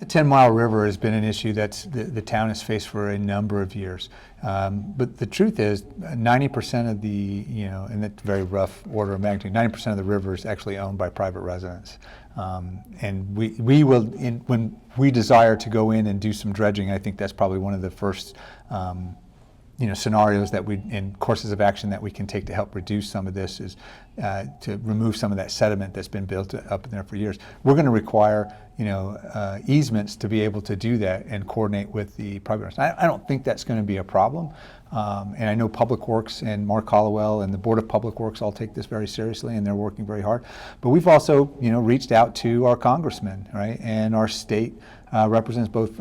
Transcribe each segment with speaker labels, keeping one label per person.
Speaker 1: 10 Mile River has been an issue that's the town has faced for a number of years. But the truth is 90% of the, and that's very rough order of magnitude, 90% of the river is actually owned by private residents. And we will, when we desire to go in and do some dredging, I think that's probably one of the first scenarios that and courses of action that we can take to help reduce some of this is to remove some of that sediment that's been built up in there for years. We're going to require, easements to be able to do that and coordinate with the private owners. I don't think that's going to be a problem. And I know Public Works and Mark Hollowell and the Board of Public Works all take this very seriously, and they're working very hard. But we've also, reached out to our congressmen, right, and our state represents both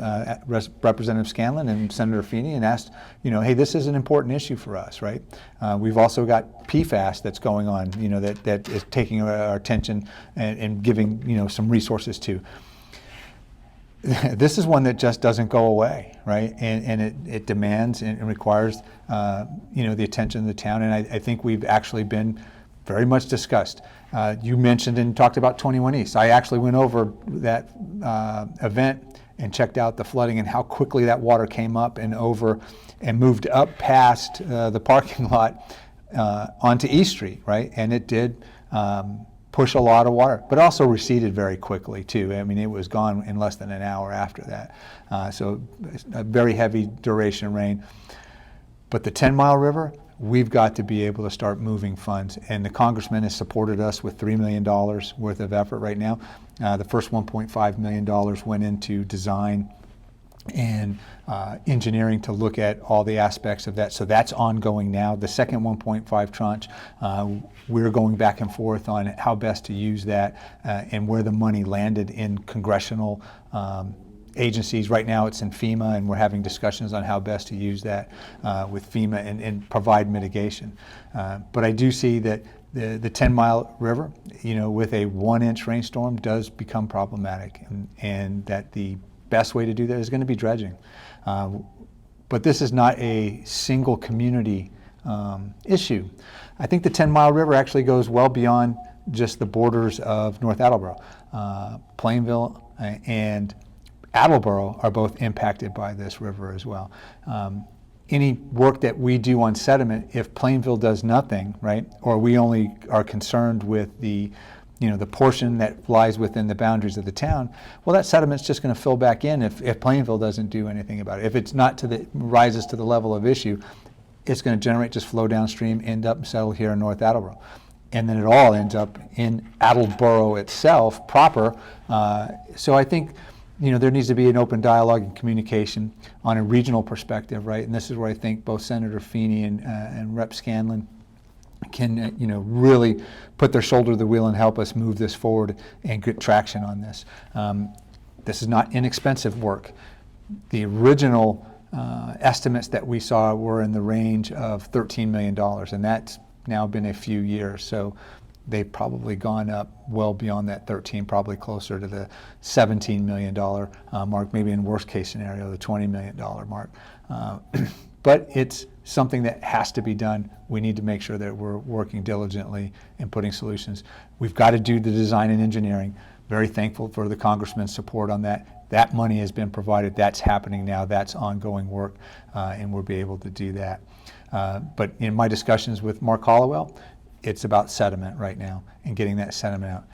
Speaker 1: Representative Scanlon and Senator Feeney, and asked, hey, this is an important issue for us, right? We've also got PFAS that's going on, that is taking our attention and giving, some resources to. This is one that just doesn't go away, right? And it demands and requires, the attention of the town. And I think we've actually been very much discussed. You mentioned and talked about 21 East. I actually went over that event and checked out the flooding and how quickly that water came up and over and moved up past the parking lot onto East Street, right? And it did push a lot of water, but also receded very quickly too. I mean, it was gone in less than an hour after that. So a very heavy duration rain. But the 10 Mile River, we've got to be able to start moving funds. And the congressman has supported us with $3 million worth of effort right now. The first $1.5 million went into design and engineering to look at all the aspects of that. So that's ongoing now. The second 1.5 tranche, we're going back and forth on how best to use that and where the money landed in congressional agencies. Right now it's in FEMA, and we're having discussions on how best to use that with FEMA and provide mitigation. But I do see that the 10 Mile River, with a 1-inch rainstorm does become problematic, and that the best way to do that is going to be dredging. But this is not a single community issue. I think the 10 Mile River actually goes well beyond just the borders of North Attleboro. Plainville and Attleboro are both impacted by this river as well. Any work that we do on sediment, if Plainville does nothing, right, or we only are concerned with the portion that lies within the boundaries of the town, well, that sediment's just going to fill back in if Plainville doesn't do anything about it. If it's not rises to the level of issue, it's going to generate, just flow downstream, end up and settle here in North Attleboro. And then it all ends up in Attleboro itself proper. So I think, there needs to be an open dialogue and communication on a regional perspective, right? And this is where I think both Senator Feeney and Rep. Scanlon can, really put their shoulder to the wheel and help us move this forward and get traction on this. This is not inexpensive work. The original estimates that we saw were in the range of $13 million, and that's now been a few years. So they've probably gone up well beyond that 13, probably closer to the $17 million mark, maybe in worst case scenario, the $20 million mark. But it's something that has to be done. We need to make sure that we're working diligently and putting solutions. We've got to do the design and engineering. Very thankful for the congressman's support on that. That money has been provided. That's happening now. That's ongoing work, and we'll be able to do that. But in my discussions with Mark Hollowell, it's about sediment right now and getting that sediment out.